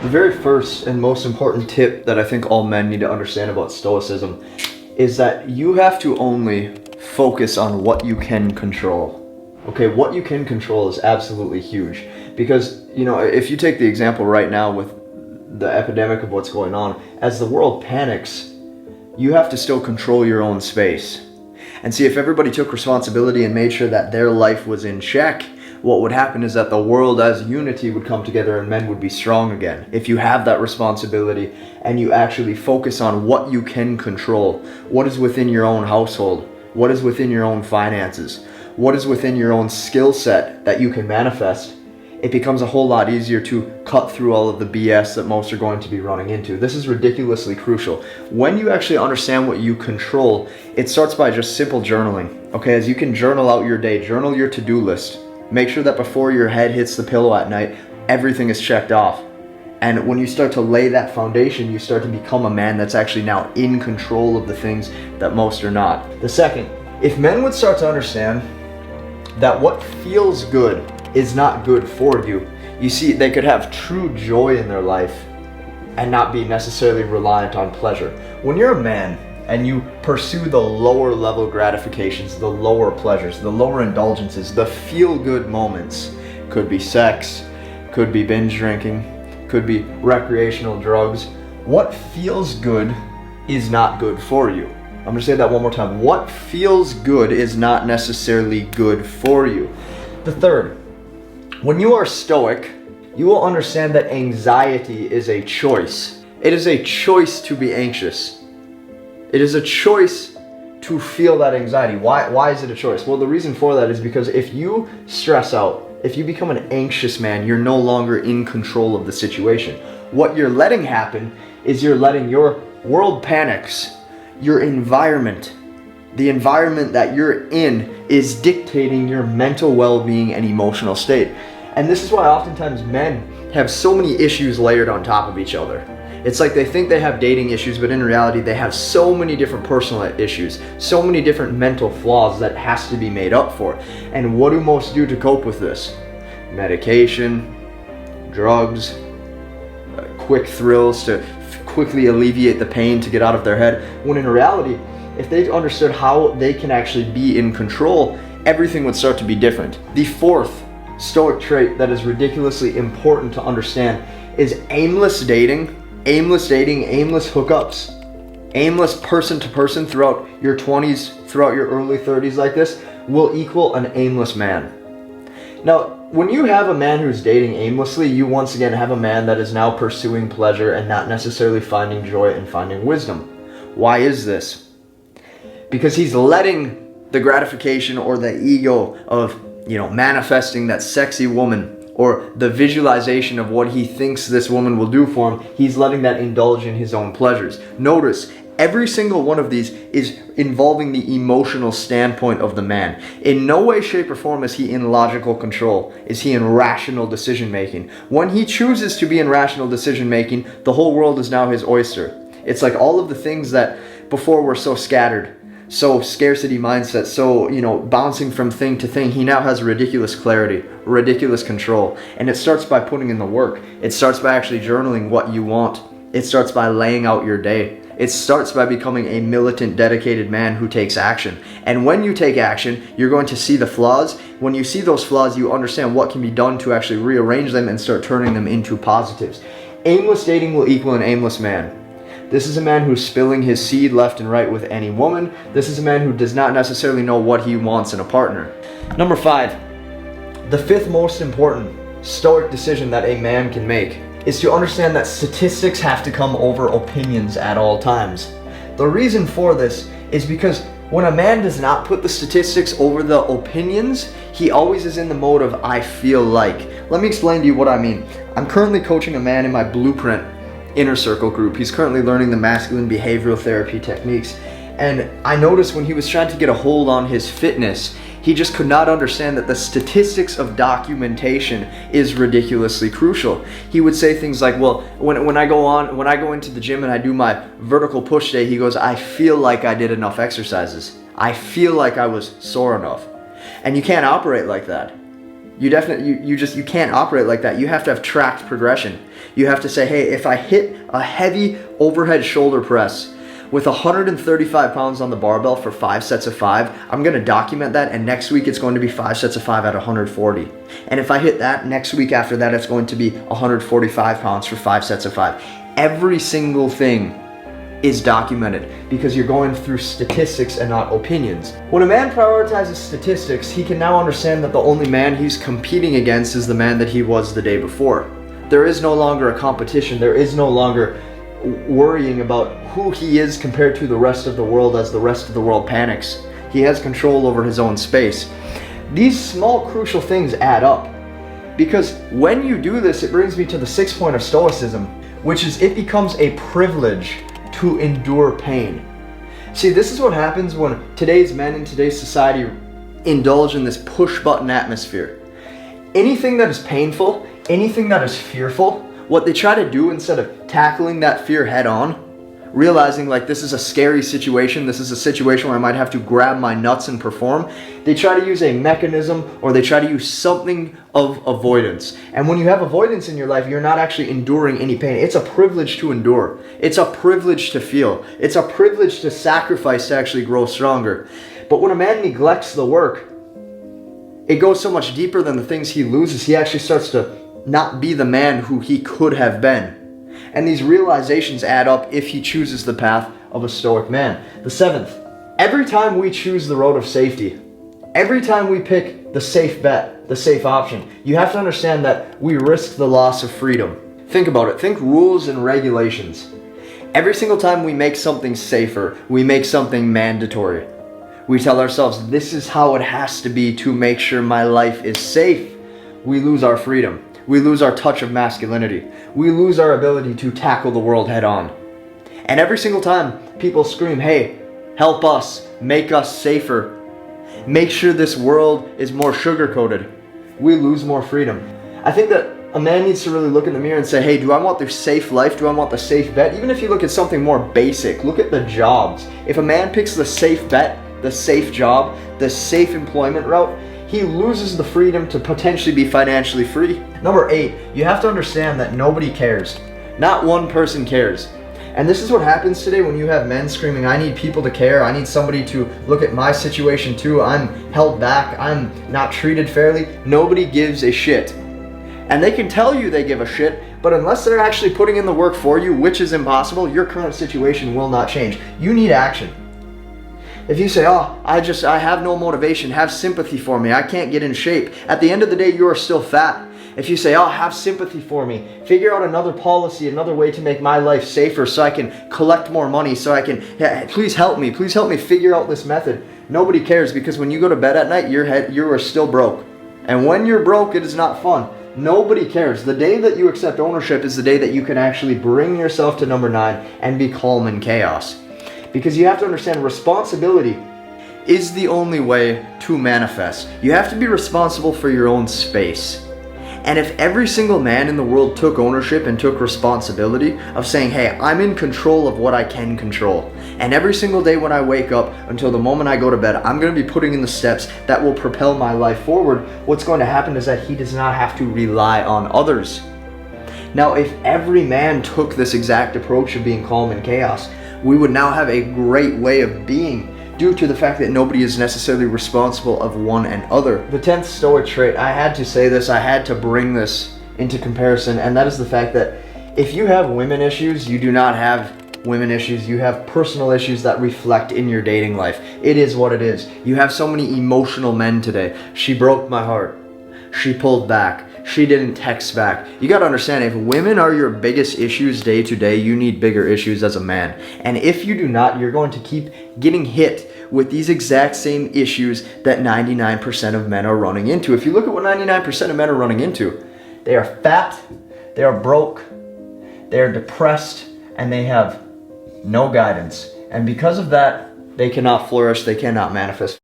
The very first and most important tip that I think all men need to understand about Stoicism is that you have to only focus on what you can control. Okay, what you can control is absolutely huge because, if you take the example right now with the epidemic of what's going on, as the world panics, you have to still control your own space. And see, if everybody took responsibility and made sure that their life was in check, what would happen is that the world as unity would come together and men would be strong again. If you have that responsibility and you actually focus on what you can control, what is within your own household, what is within your own finances, what is within your own skill set that you can manifest, it becomes a whole lot easier to cut through all of the BS that most are going to be running into. This is ridiculously crucial. When you actually understand what you control, it starts by just simple journaling. Okay, as you can journal out your day, journal your to-do list. Make sure that before your head hits the pillow at night, everything is checked off. And when you start to lay that foundation, you start to become a man that's actually now in control of the things that most are not. The second, if men would start to understand that what feels good is not good for you, you see, they could have true joy in their life and not be necessarily reliant on pleasure. When you're a man and you pursue the lower level gratifications, the lower pleasures, the lower indulgences, the feel-good moments, could be sex, could be binge drinking, could be recreational drugs. What feels good is not good for you. I'm gonna say that one more time. What feels good is not necessarily good for you. The third, when you are stoic, you will understand that anxiety is a choice. It is a choice to be anxious. It is a choice to feel that anxiety. Why is it a choice? Well, the reason for that is because if you stress out, if you become an anxious man, you're no longer in control of the situation. What you're letting happen is you're letting your world panics, your environment, the environment that you're in is dictating your mental well-being and emotional state. And this is why oftentimes men have so many issues layered on top of each other. It's like they think they have dating issues, but in reality they have so many different personal issues, so many different mental flaws that has to be made up for. And what do most do to cope with this? Medication, drugs, quick thrills to quickly alleviate the pain to get out of their head. When in reality, if they understood how they can actually be in control, everything would start to be different. The fourth stoic trait that is ridiculously important to understand is aimless dating, aimless hookups, aimless person to person throughout your 20s, throughout your early 30s like this, will equal an aimless man. Now, when you have a man who's dating aimlessly, you once again have a man that is now pursuing pleasure and not necessarily finding joy and finding wisdom. Why is this? Because he's letting the gratification or the ego of, manifesting that sexy woman or the visualization of what he thinks this woman will do for him, he's letting that indulge in his own pleasures. Notice, every single one of these is involving the emotional standpoint of the man. In no way, shape, or form is he in logical control. Is he in rational decision making? When he chooses to be in rational decision making, the whole world is now his oyster. It's like all of the things that before were so scattered, so scarcity mindset, so, bouncing from thing to thing, he now has ridiculous clarity, ridiculous control. And it starts by putting in the work. It starts by actually journaling what you want. It starts by laying out your day. It starts by becoming a militant, dedicated man who takes action. And when you take action, you're going to see the flaws. When you see those flaws, you understand what can be done to actually rearrange them and start turning them into positives. Aimless dating will equal an aimless man. This is a man who's spilling his seed left and right with any woman. This is a man who does not necessarily know what he wants in a partner. Number 5, the fifth most important stoic decision that a man can make is to understand that statistics have to come over opinions at all times. The reason for this is because when a man does not put the statistics over the opinions, he always is in the mode of I feel like. Let me explain to you what I mean. I'm currently coaching a man in my Blueprint inner circle group. He's currently learning the masculine behavioral therapy techniques. And I noticed when he was trying to get a hold on his fitness, he just could not understand that the statistics of documentation is ridiculously crucial. He would say things like, well, when I go into the gym and I do my vertical push day, he goes, I feel like I did enough exercises. I feel like I was sore enough. And you can't operate like that. You can't operate like that. You have to have tracked progression. You have to say, hey, if I hit a heavy overhead shoulder press with 135 pounds on the barbell for 5 sets of 5, I'm gonna document that, and next week it's going to be 5 sets of 5 at 140. And if I hit that, next week after that, it's going to be 145 pounds for 5 sets of 5. Every single thing is documented because you're going through statistics and not opinions. When a man prioritizes statistics, he can now understand that the only man he's competing against is the man that he was the day before. There is no longer a competition. There is no longer worrying about who he is compared to the rest of the world as the rest of the world panics. He has control over his own space. These small crucial things add up, because when you do this, it brings me to the 6th point of Stoicism, which is it becomes a privilege to endure pain. See, this is what happens when today's men in today's society indulge in this push button atmosphere. Anything that is painful, anything that is fearful, what they try to do instead of tackling that fear head on, realizing like this is a scary situation, this is a situation where I might have to grab my nuts and perform, they try to use a mechanism, or they try to use something of avoidance. And when you have avoidance in your life, you're not actually enduring any pain. It's a privilege to endure. It's a privilege to feel. It's a privilege to sacrifice to actually grow stronger. But when a man neglects the work, it goes so much deeper than the things he loses. He actually starts to not be the man who he could have been. And these realizations add up if he chooses the path of a stoic man. The 7th, every time we choose the road of safety, every time we pick the safe bet, the safe option, you have to understand that we risk the loss of freedom. Think about it. Think rules and regulations. Every single time we make something safer, we make something mandatory. We tell ourselves, this is how it has to be to make sure my life is safe. We lose our freedom. We lose our touch of masculinity. We lose our ability to tackle the world head on. And every single time people scream, hey, help us, make us safer, make sure this world is more sugar-coated, we lose more freedom. I think that a man needs to really look in the mirror and say, hey, do I want the safe life? Do I want the safe bet? Even if you look at something more basic, look at the jobs. If a man picks the safe bet, the safe job, the safe employment route, he loses the freedom to potentially be financially free. Number 8, you have to understand that nobody cares. Not one person cares. And this is what happens today when you have men screaming, I need people to care, I need somebody to look at my situation too, I'm held back, I'm not treated fairly. Nobody gives a shit. And they can tell you they give a shit, but unless they're actually putting in the work for you, which is impossible, your current situation will not change. You need action. If you say, oh, I have no motivation, have sympathy for me, I can't get in shape, at the end of the day, you are still fat. If you say, oh, have sympathy for me, figure out another policy, another way to make my life safer so I can collect more money, so I can, please help me figure out this method. Nobody cares, because when you go to bed at night, you are still broke. And when you're broke, it is not fun. Nobody cares. The day that you accept ownership is the day that you can actually bring yourself to number 9 and be calm in chaos. Because you have to understand, responsibility is the only way to manifest. You have to be responsible for your own space. And if every single man in the world took ownership and took responsibility of saying, hey, I'm in control of what I can control, and every single day when I wake up until the moment I go to bed, I'm going to be putting in the steps that will propel my life forward, what's going to happen is that he does not have to rely on others. Now, if every man took this exact approach of being calm in chaos, we would now have a great way of being, due to the fact that nobody is necessarily responsible of one and other. The 10th stoic trait, I had to say this, I had to bring this into comparison, and that is the fact that if you have women issues, you do not have women issues, you have personal issues that reflect in your dating life. It is what it is. You have so many emotional men today. She broke my heart. She pulled back. She didn't text back. You gotta understand, if women are your biggest issues day to day, you need bigger issues as a man. And if you do not, you're going to keep getting hit with these exact same issues that 99% of men are running into. If you look at what 99% of men are running into, they are fat, they are broke, they are depressed, and they have no guidance. And because of that, they cannot flourish, they cannot manifest.